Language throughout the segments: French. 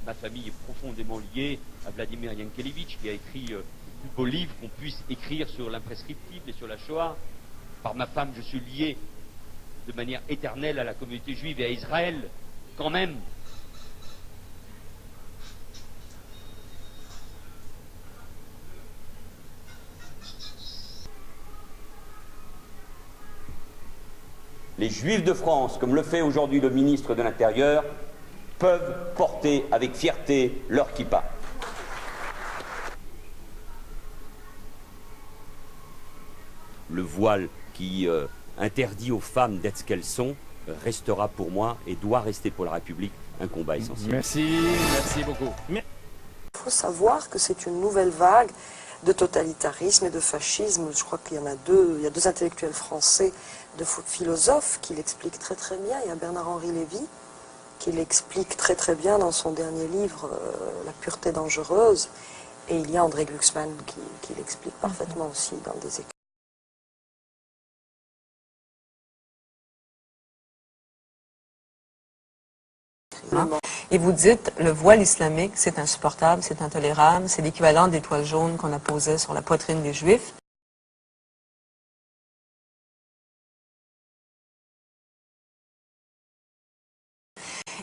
ma famille est profondément liée à Vladimir Yankelevitch, qui a écrit le plus beau livre qu'on puisse écrire sur l'imprescriptible et sur la Shoah. Par ma femme, je suis lié de manière éternelle à la communauté juive et à Israël, quand même. Les Juifs de France, comme le fait aujourd'hui le ministre de l'Intérieur, peuvent porter avec fierté leur kippa. Le voile qui interdit aux femmes d'être ce qu'elles sont restera pour moi et doit rester pour la République un combat essentiel. Merci beaucoup. Il faut savoir que c'est une nouvelle vague de totalitarisme et de fascisme. Je crois qu'il y en a deux, il y a deux intellectuels français, deux philosophes qui l'expliquent très très bien. Il y a Bernard-Henri Lévy qui l'explique très très bien dans son dernier livre, La pureté dangereuse, et il y a André Glucksmann qui l'explique parfaitement aussi dans des écrits. Et vous dites, le voile islamique, c'est insupportable, c'est intolérable, c'est l'équivalent des toiles jaunes qu'on apposait sur la poitrine des Juifs.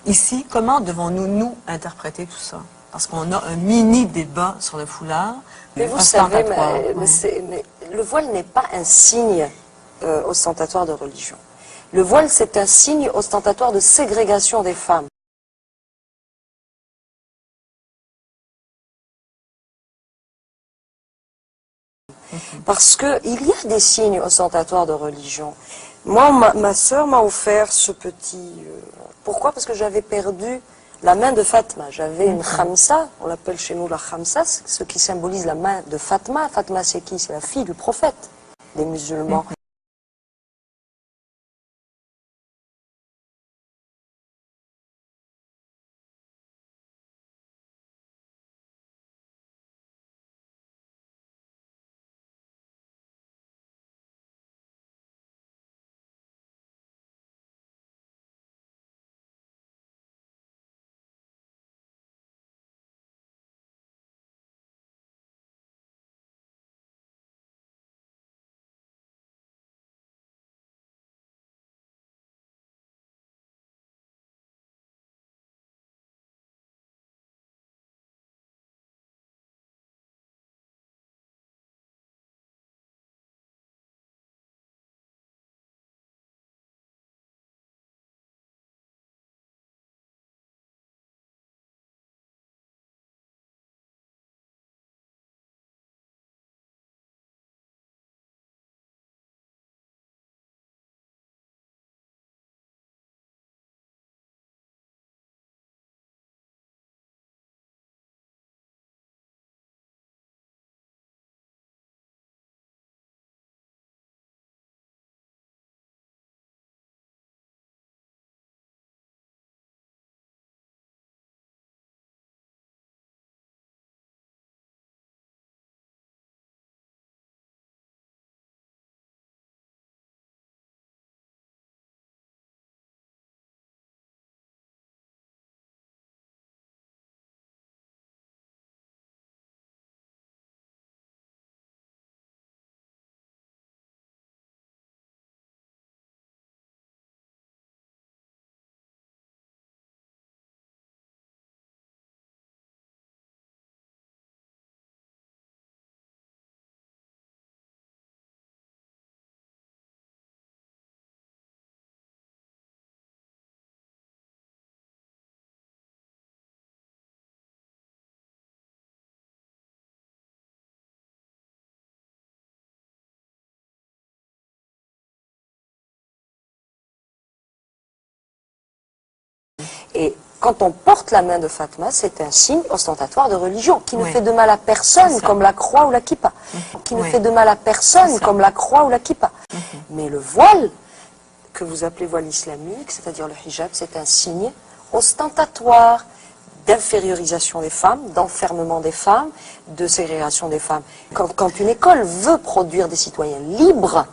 Ici, comment devons-nous, nous, interpréter tout ça? Parce qu'on a un mini-débat sur le foulard. Mais vous savez, le voile n'est pas un signe ostentatoire de religion. Le voile, c'est un signe ostentatoire de ségrégation des femmes. Parce qu'il y a des signes ostentatoires de religion. Moi, ma sœur m'a offert ce petit... pourquoi? Parce que j'avais perdu la main de Fatma. J'avais une khamsa, on l'appelle chez nous la khamsa, ce qui symbolise la main de Fatma. Fatma, c'est qui? C'est la fille du prophète des musulmans. Et quand on porte la main de Fatma, c'est un signe ostentatoire de religion, qui ne fait de mal à personne, comme la croix ou la kippa. Qui ne fait de mal à personne, comme la croix ou la kippa. Mais le voile, que vous appelez voile islamique, c'est-à-dire le hijab, c'est un signe ostentatoire d'infériorisation des femmes, d'enfermement des femmes, de ségrégation des femmes. Quand une école veut produire des citoyens libres,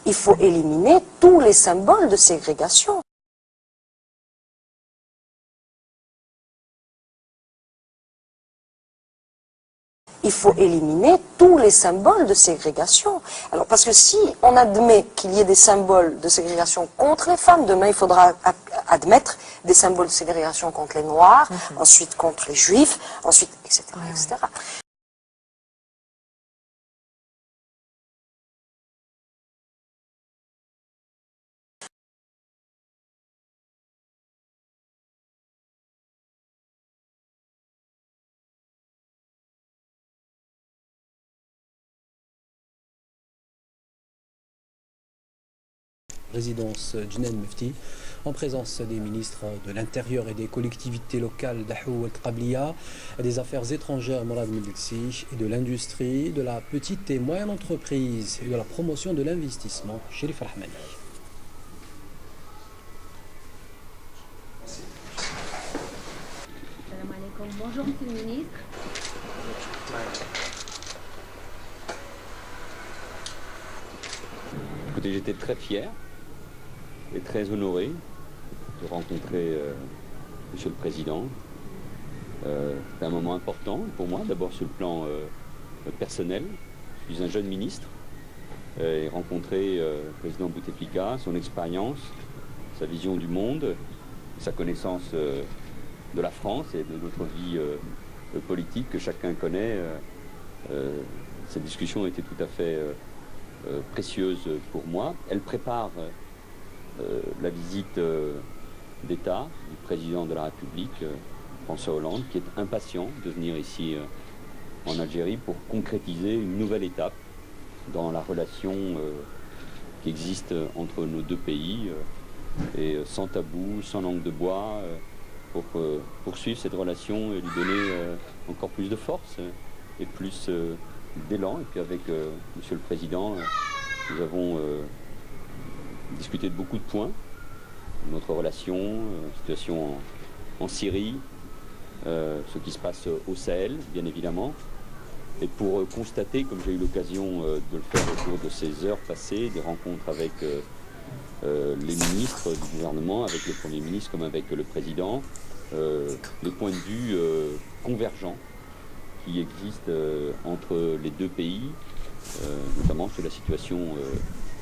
Il faut éliminer tous les symboles de ségrégation. Il faut éliminer tous les symboles de ségrégation. Alors, parce que si on admet qu'il y ait des symboles de ségrégation contre les femmes, demain il faudra admettre des symboles de ségrégation contre les Noirs, ensuite contre les Juifs, ensuite, etc. etc. Résidence Djenel Mefti, en présence des ministres de l'Intérieur et des collectivités locales d'Ahou et Qabliya, des Affaires étrangères Mourad Medelsi et de l'Industrie, de la petite et moyenne entreprise et de la promotion de l'investissement, Chérif Rahmani. Bonjour Monsieur le Ministre. Écoutez, j'étais très fier et très honoré de rencontrer Monsieur le Président. C'est un moment important pour moi, d'abord sur le plan personnel. Je suis un jeune ministre et rencontrer le président Bouteflika, son expérience, sa vision du monde, sa connaissance de la France et de notre vie politique que chacun connaît. Cette discussion était tout à fait précieuse pour moi. Elle prépare la visite d'État du président de la République, François Hollande, qui est impatient de venir ici en Algérie pour concrétiser une nouvelle étape dans la relation qui existe entre nos deux pays, et sans tabou, sans langue de bois, pour poursuivre cette relation et lui donner encore plus de force et plus d'élan. Et puis avec Monsieur le Président, nous avons discuté de beaucoup de points, notre relation, situation en Syrie, ce qui se passe au Sahel, bien évidemment, et pour constater, comme j'ai eu l'occasion de le faire au cours de ces heures passées, des rencontres avec les ministres du gouvernement, avec le Premier ministre comme avec le Président, les points de vue convergents qui existent entre les deux pays, notamment sur la situation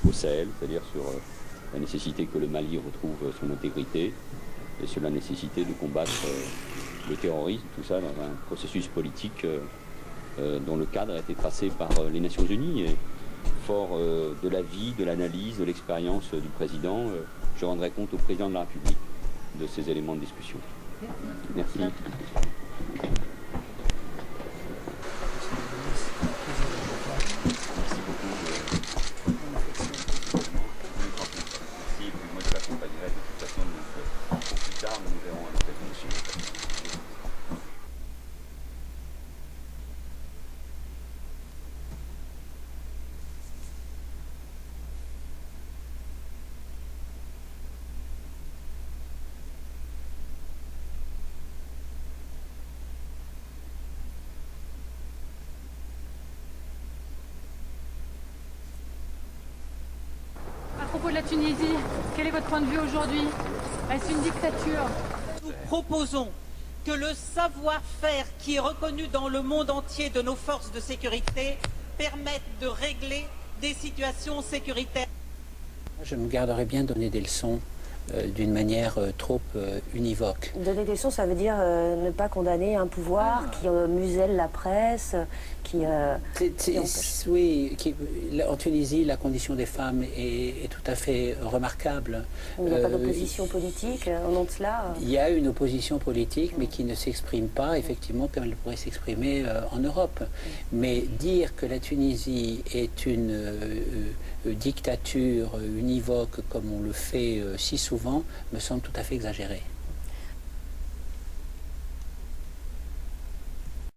au Sahel, c'est-à-dire sur la nécessité que le Mali retrouve son intégrité et sur la nécessité de combattre le terrorisme, tout ça dans un processus politique dont le cadre a été tracé par les Nations Unies. Et fort de la vie, de l'analyse, de l'expérience du président, je rendrai compte au président de la République de ces éléments de discussion. Merci. À propos de la Tunisie, quel est votre point de vue aujourd'hui? Est-ce une dictature? Nous proposons que le savoir-faire qui est reconnu dans le monde entier de nos forces de sécurité permette de régler des situations sécuritaires. Je me garderais bien de donner des leçons d'une manière trop univoque. Donner des leçons, ça veut dire ne pas condamner un pouvoir qui muselle la presse, Oui, en Tunisie, la condition des femmes est tout à fait remarquable. Il n'y a pas d'opposition politique au nom de cela. Il y a une opposition politique, mais qui ne s'exprime pas, effectivement, comme elle pourrait s'exprimer en Europe. Mais dire que la Tunisie est une dictature univoque, comme on le fait si souvent, me semble tout à fait exagéré.